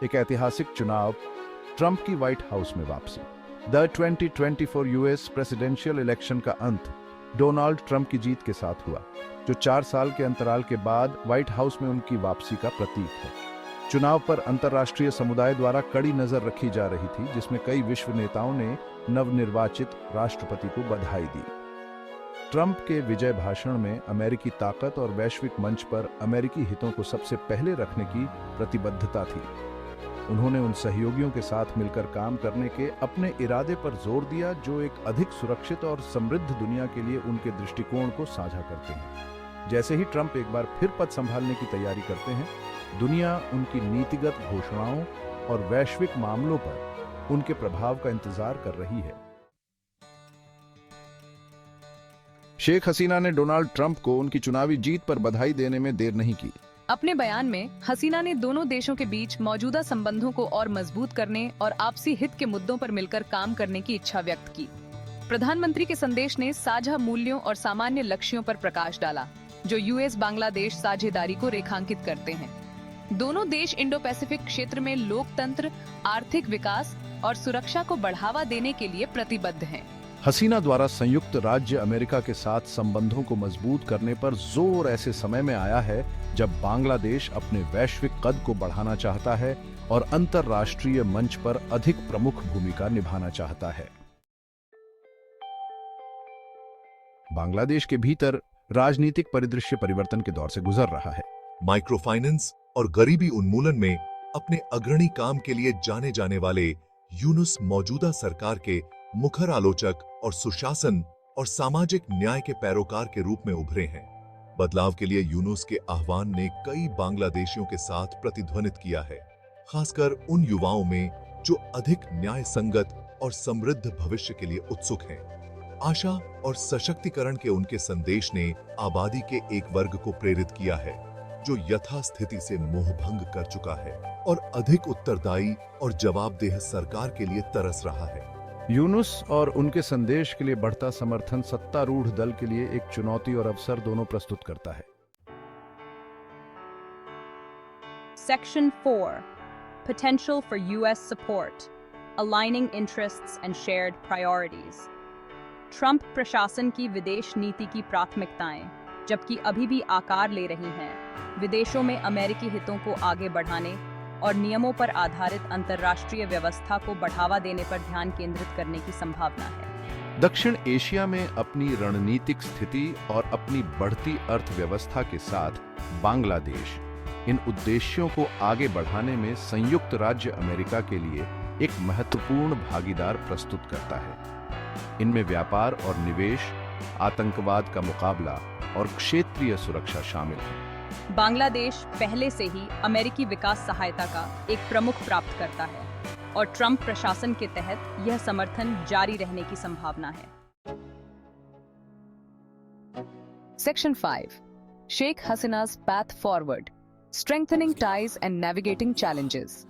एक ऐतिहासिक चुनाव, ट्रंप की व्हाइट हाउस में वापसी। द 2024 यूएस प्रेसिडेंशियल इलेक्शन का अंत डोनाल्ड ट्रंप की जीत के साथ हुआ, जो 4 साल के अंतराल के बाद व्हाइट हाउस में उनकी वापसी का प्रतीक है। चुनाव पर अंतर्राष्ट्रीय समुदाय द्वारा कड़ी नजर रखी जा रही थी, जिसमें कई विश्व नेताओं ने नवनिर्वाचित राष्ट्रपति को बधाई दी। ट्रंप के विजय भाषण में अमेरिकी ताकत और वैश्विक मंच पर अमेरिकी हितों को सबसे पहले रखने की प्रतिबद्धता थी। उन्होंने उन सहयोगियों के साथ मिलकर काम करने के अपने इरादे पर जोर दिया जो एक अधिक सुरक्षित और समृद्ध दुनिया के लिए उनके दृष्टिकोण को साझा करते हैं। जैसे ही ट्रंप एक बार फिर पद संभालने की तैयारी करते हैं, दुनिया उनकी नीतिगत घोषणाओं और वैश्विक मामलों पर उनके प्रभाव का इंतजार कर रही है। शेख हसीना ने डोनाल्ड ट्रंप को उनकी चुनावी जीत पर बधाई देने में देर नहीं की। अपने बयान में हसीना ने दोनों देशों के बीच मौजूदा संबंधों को और मजबूत करने और आपसी हित के मुद्दों पर मिलकर काम करने की इच्छा व्यक्त की। प्रधानमंत्री के संदेश ने साझा मूल्यों और सामान्य लक्ष्यों पर प्रकाश डाला, जो यूएस बांग्लादेश साझेदारी को रेखांकित करते हैं। दोनों देश इंडो पैसिफिक क्षेत्र में लोकतंत्र, आर्थिक विकास और सुरक्षा को बढ़ावा देने के लिए प्रतिबद्ध हैं। हसीना द्वारा संयुक्त राज्य अमेरिका के साथ संबंधों को मजबूत करने पर जोर ऐसे समय में आया है जब बांग्लादेश अपने वैश्विक कद को बढ़ाना चाहता है और अंतर्राष्ट्रीय मंच पर अधिक प्रमुख भूमिका निभाना चाहता है। बांग्लादेश के भीतर राजनीतिक परिदृश्य परिवर्तन के दौर से गुजर रहा है। माइक्रो फाइनेंस और गरीबी उन्मूलन में अपने अग्रणी काम के लिए जाने जाने वाले यूनुस मौजूदा सरकार के मुखर आलोचक और सुशासन और सामाजिक न्याय के पैरोकार के रूप में उभरे हैं। बदलाव के लिए यूनुस के आह्वान ने कई बांग्लादेशियों के साथ प्रतिध्वनित किया है, खासकर उन युवाओं में जो अधिक न्याय संगत और समृद्ध भविष्य के लिए उत्सुक हैं। आशा और सशक्तिकरण के उनके संदेश ने आबादी के एक वर्ग को प्रेरित किया है जो यथास्थिति से मोहभंग कर चुका है और अधिक उत्तरदायी और जवाबदेह सरकार के लिए तरस रहा है। यूनुस और उनके संदेश के लिए बढ़ता समर्थन सत्तारूढ़ दल के लिए एक चुनौती और अवसर दोनों प्रस्तुत करता है। Section 4. Potential for U.S. support. Aligning interests and shared priorities. Trump प्रशासन की विदेश नीति की प्राथमिकताएं, जबकि अभी भी आकार ले रही हैं, विदेशों में अमेरिकी हितों को आगे बढ़ाने और नियमों पर आधारित अंतर्राष्ट्रीय व्यवस्था को बढ़ावा देने पर ध्यान केंद्रित करने की संभावना है। दक्षिण एशिया में अपनी रणनीतिक स्थिति और अपनी बढ़ती अर्थव्यवस्था के साथ बांग्लादेश इन उद्देश्यों को आगे बढ़ाने में संयुक्त राज्य अमेरिका के लिए एक महत्वपूर्ण भागीदार प्रस्तुत करता है। इनमें व्यापार और निवेश, आतंकवाद का मुकाबला और क्षेत्रीय सुरक्षा शामिल है। बांग्लादेश पहले से ही अमेरिकी विकास सहायता का एक प्रमुख प्राप्तकर्ता है और ट्रंप प्रशासन के तहत यह समर्थन जारी रहने की संभावना है। Section 5. Sheikh हसीना's path forward. Strengthening ties and navigating challenges.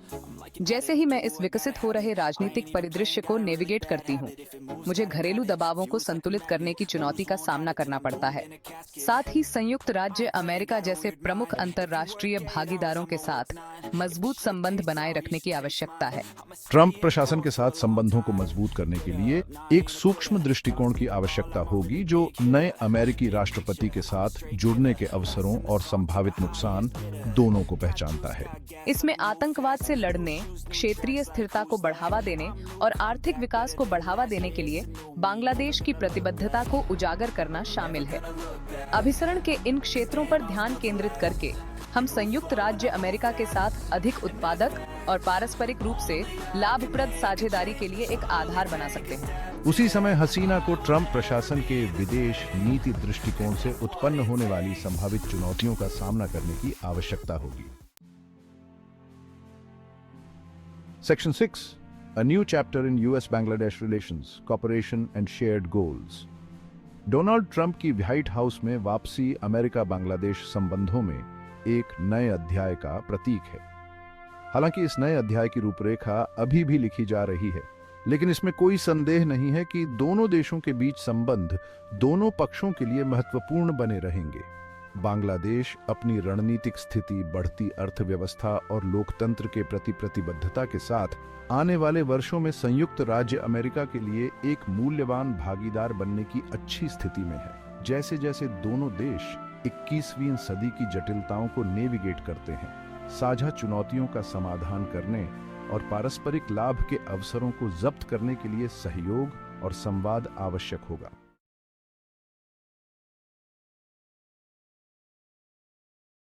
जैसे ही मैं इस विकसित हो रहे राजनीतिक परिदृश्य को नेविगेट करती हूँ, मुझे घरेलू दबावों को संतुलित करने की चुनौती का सामना करना पड़ता है। साथ ही संयुक्त राज्य अमेरिका जैसे प्रमुख अंतर्राष्ट्रीय भागीदारों के साथ मजबूत संबंध बनाए रखने की आवश्यकता है। ट्रंप प्रशासन के साथ संबंधों को मजबूत करने के लिए एक सूक्ष्म दृष्टिकोण की आवश्यकता होगी जो नए अमेरिकी राष्ट्रपति के साथ जुड़ने के अवसरों और संभावित नुकसान दोनों को पहचानता है। इसमें आतंकवाद से लड़ने, क्षेत्रीय स्थिरता को बढ़ावा देने और आर्थिक विकास को बढ़ावा देने के लिए बांग्लादेश की प्रतिबद्धता को उजागर करना शामिल है। अभिसरण के इन क्षेत्रों पर ध्यान केंद्रित करके हम संयुक्त राज्य अमेरिका के साथ अधिक उत्पादक और पारस्परिक रूप से लाभप्रद साझेदारी के लिए एक आधार बना सकते हैं। उसी समय हसीना को ट्रंप प्रशासन के विदेश नीति दृष्टिकोण से उत्पन्न होने वाली संभावित चुनौतियों का सामना करने की आवश्यकता होगी। Section 6. A new chapter in US-Bangladesh relations, cooperation and shared goals. Donald Trump की व्हाइट हाउस में वापसी अमेरिका-बांग्लादेश संबंधों में एक नए अध्याय का प्रतीक है। हालांकि इस नए अध्याय की रूपरेखा अभी भी लिखी जा रही है, लेकिन इसमें कोई संदेह नहीं है कि दोनों देशों के बीच संबंध दोनों पक्षों के लिए महत्वपूर्ण बने रहेंगे। बांग्लादेश अपनी रणनीतिक स्थिति, बढ़ती अर्थव्यवस्था और लोकतंत्र के प्रति प्रतिबद्धता के साथ आने वाले वर्षों में संयुक्त राज्य अमेरिका के लिए एक मूल्यवान भागीदार बनने की अच्छी स्थिति में है। जैसे जैसे दोनों देश 21वीं सदी की जटिलताओं को नेविगेट करते हैं, साझा चुनौतियों का समाधान करने और पारस्परिक लाभ के अवसरों को जब्त करने के लिए सहयोग और संवाद आवश्यक होगा।